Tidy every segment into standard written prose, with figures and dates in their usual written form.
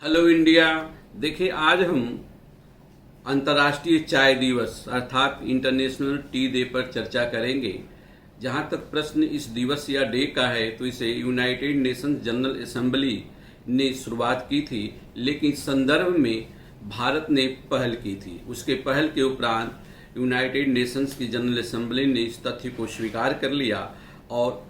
Hello India. देखिए, आज हम अंतर्राष्ट्रीय चाय दिवस अर्थात इंटरनेशनल टी डे पर चर्चा करेंगे। जहां तक प्रश्न इस दिवस या डे का है तो इसे यूनाइटेड नेशंस जनरल असेंबली ने शुरुआत की थी, लेकिन इस संदर्भ में भारत ने पहल की थी। उसके पहल के उपरांत यूनाइटेड नेशंस की जनरल असेंबली ने इस तथ्य को स्वीकार कर लिया और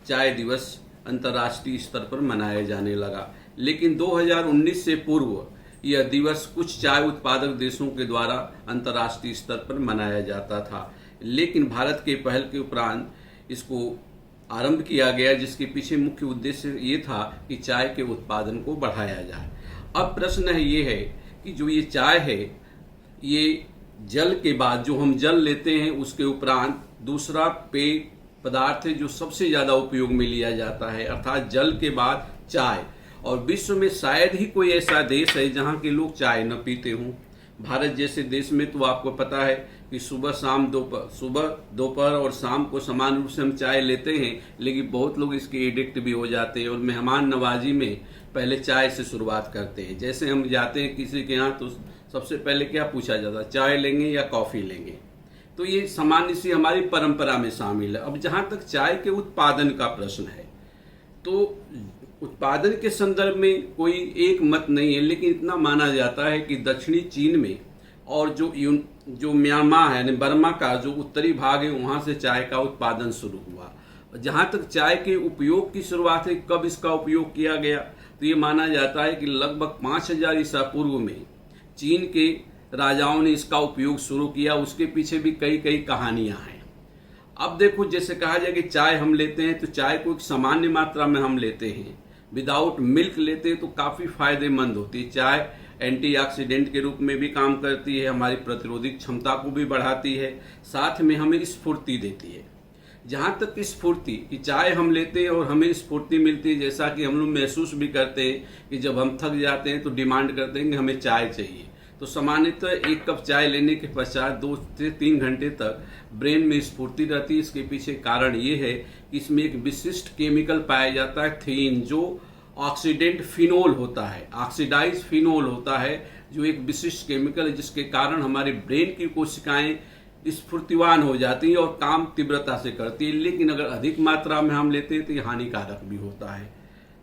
चाय दिवस अंतर्राष्ट्रीय स्तर पर मनाया जाने लगा। लेकिन 2019 से पूर्व यह दिवस कुछ चाय उत्पादक देशों के द्वारा अंतर्राष्ट्रीय स्तर पर मनाया जाता था, लेकिन भारत के पहल के उपरांत इसको आरंभ किया गया, जिसके पीछे मुख्य उद्देश्य ये था कि चाय के उत्पादन को बढ़ाया जाए। अब प्रश्न है ये है कि जो ये चाय है, ये जल के बाद जो हम जल लेते हैं उसके उपरांत दूसरा पेय पदार्थ है जो सबसे ज्यादा उपयोग में लिया जाता है, अर्थात जल के बाद चाय। और विश्व में शायद ही कोई ऐसा देश है जहां के लोग चाय न पीते हों। भारत जैसे देश में तो आपको पता है कि सुबह दोपहर और शाम को समान रूप से हम चाय लेते हैं, लेकिन बहुत लोग इसके एडिक्ट भी हो जाते हैं और मेहमान नवाजी में पहले चाय से शुरुआत करते हैं। जैसे हम जाते हैं किसी के यहाँ तो सबसे पहले क्या पूछा जाता है, चाय लेंगे या कॉफी लेंगे। तो ये सामान्य सी हमारी परंपरा में शामिल है। अब जहां तक चाय के उत्पादन का प्रश्न है, तो उत्पादन के संदर्भ में कोई एक मत नहीं है, लेकिन इतना माना जाता है कि दक्षिणी चीन में और जो म्यांमार है यानी बर्मा का जो उत्तरी भाग है, वहां से चाय का उत्पादन शुरू हुआ। जहां तक चाय के उपयोग की शुरुआत है, कब इसका उपयोग किया गया, तो ये माना जाता है कि लगभग 5000 ईसा पूर्व में चीन के राजाओं ने इसका उपयोग शुरू किया। उसके पीछे भी कई कई कहानियां हैं। अब देखो, जैसे कहा जाए कि चाय हम लेते हैं तो चाय को एक सामान्य मात्रा में हम लेते हैं, विदाउट मिल्क लेते हैं तो काफी फायदेमंद होती है। चाय एंटीऑक्सीडेंट के रूप में भी काम करती है, हमारी प्रतिरोधक क्षमता को भी बढ़ाती है, साथ में हमें स्फूर्ति देती है। जहां तक स्फूर्ति की चाय हम लेते हैं और हमें स्फूर्ति मिलती है, जैसा कि हम लोग महसूस भी करते हैं कि जब हम थक जाते हैं तो डिमांड करते हैं कि हमें चाय चाहिए। तो सामान्यतः एक कप चाय लेने के पश्चात 2 से 3 घंटे तक ब्रेन में स्फूर्ति रहती है। इसके पीछे कारण ये है कि इसमें एक विशिष्ट केमिकल पाया जाता है थीन, जो ऑक्सीडेंट फिनोल होता है, ऑक्सीडाइज फिनोल होता है, जो एक विशिष्ट केमिकल है जिसके कारण हमारे ब्रेन की कोशिकाएं स्फूर्तिवान हो जाती हैं और काम तीव्रता से करती है। लेकिन अगर अधिक मात्रा में हम लेते हैं तो ये हानिकारक भी होता है।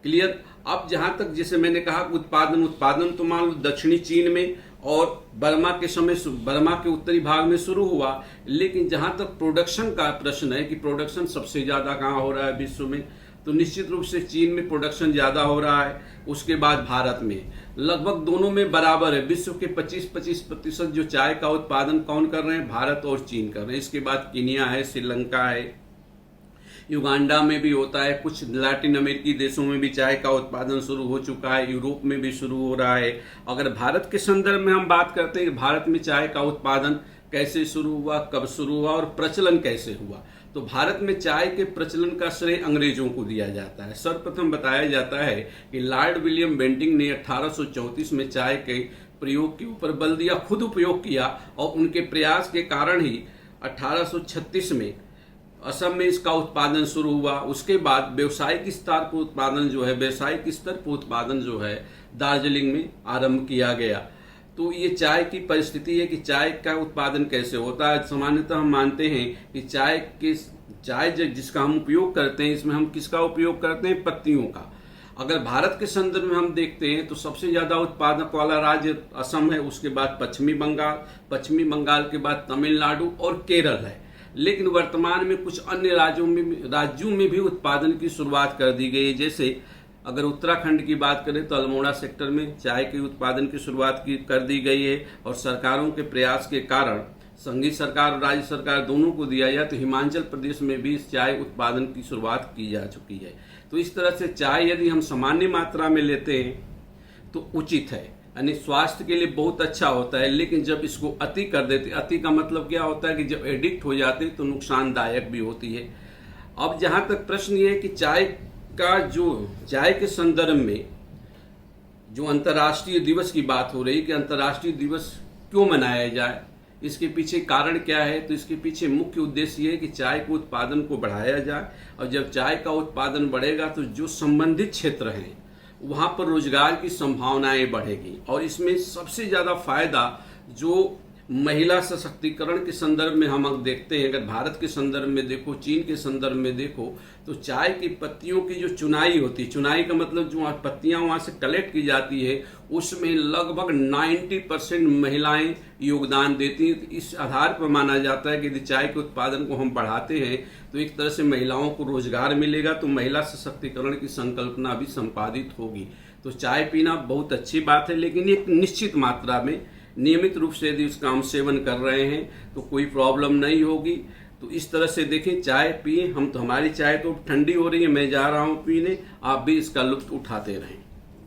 क्लियर। अब जहां तक जैसे मैंने कहा उत्पादन तो मान लो दक्षिणी चीन में और बर्मा के उत्तरी भाग में शुरू हुआ, लेकिन जहां तक प्रोडक्शन का प्रश्न है कि प्रोडक्शन सबसे ज्यादा कहां हो रहा है विश्व में, तो निश्चित रूप से चीन में प्रोडक्शन ज्यादा हो रहा है। उसके बाद भारत में लगभग दोनों में बराबर है। विश्व के 25% जो चाय का उत्पादन कौन कर रहे हैं, भारत और चीन कर रहे हैं। इसके बाद केन्या है, श्रीलंका है, युगांडा में भी होता है, कुछ लैटिन अमेरिकी देशों में भी चाय का उत्पादन शुरू हो चुका है, यूरोप में भी शुरू हो रहा है। अगर भारत के संदर्भ में हम बात करते हैं कि भारत में चाय का उत्पादन कैसे शुरू हुआ, कब शुरू हुआ और प्रचलन कैसे हुआ, तो भारत में चाय के प्रचलन का श्रेय अंग्रेजों को दिया जाता है। सर्वप्रथम बताया जाता है कि लॉर्ड विलियम बेंटिंग ने 1834 में चाय के प्रयोग के ऊपर बल दिया, खुद उपयोग किया, और उनके प्रयास के कारण ही 1836 में असम में इसका उत्पादन शुरू हुआ। उसके बाद व्यावसायिक स्तर पर उत्पादन जो है दार्जिलिंग में आरंभ किया गया। तो ये चाय की परिस्थिति है कि चाय का उत्पादन कैसे होता है। सामान्यतः हम मानते हैं कि चाय जिसका हम उपयोग करते हैं, इसमें हम किसका उपयोग करते हैं, पत्तियों का। अगर भारत के संदर्भ में हम देखते हैं तो सबसे ज्यादा उत्पादक वाला राज्य असम है, उसके बाद पश्चिमी बंगाल के बाद तमिलनाडु और केरल है। लेकिन वर्तमान में कुछ अन्य राज्यों में भी उत्पादन की शुरुआत कर दी गई है। जैसे अगर उत्तराखंड की बात करें तो अल्मोड़ा सेक्टर में चाय के उत्पादन की शुरुआत कर दी गई है, और सरकारों के प्रयास के कारण संघीय सरकार और राज्य सरकार दोनों को दिया जाए तो हिमाचल प्रदेश में भी इस चाय उत्पादन की शुरुआत की जा चुकी है। तो इस तरह से चाय यदि हम सामान्य मात्रा में लेते हैं तो उचित है, यानी स्वास्थ्य के लिए बहुत अच्छा होता है। लेकिन जब इसको अति कर देते, अति का मतलब क्या होता है कि जब एडिक्ट हो जाते हैं तो नुकसानदायक भी होती है। अब जहां तक प्रश्न ये है कि चाय के संदर्भ में जो अंतर्राष्ट्रीय दिवस की बात हो रही कि अंतर्राष्ट्रीय दिवस क्यों मनाया जाए, इसके पीछे कारण क्या है, तो इसके पीछे मुख्य उद्देश्य ये है कि चाय के उत्पादन को बढ़ाया जाए। और जब चाय का उत्पादन बढ़ेगा तो जो संबंधित क्षेत्र हैं वहाँ पर रोजगार की संभावनाएं बढ़ेगी। और इसमें सबसे ज़्यादा फायदा जो महिला सशक्तिकरण के संदर्भ में हम अगर देखते हैं, अगर भारत के संदर्भ में देखो, चीन के संदर्भ में देखो, तो चाय की पत्तियों की जो चुनाई होती है, चुनाई का मतलब जो पत्तियां वहां से कलेक्ट की जाती है, उसमें लगभग 90% महिलाएं योगदान देती हैं। इस आधार पर माना जाता है कि यदि चाय के उत्पादन को हम बढ़ाते हैं तो एक तरह से महिलाओं को रोजगार मिलेगा, तो महिला सशक्तिकरण की संकल्पना भी संपादित होगी। तो चाय पीना बहुत अच्छी बात है, लेकिन एक निश्चित मात्रा में नियमित रूप से यदि उसका हम सेवन कर रहे हैं तो कोई प्रॉब्लम नहीं होगी। तो इस तरह से देखें, चाय पिए। हम तो, हमारी चाय तो ठंडी हो रही है, मैं जा रहा हूं पीने, आप भी इसका लुत्फ उठाते रहें।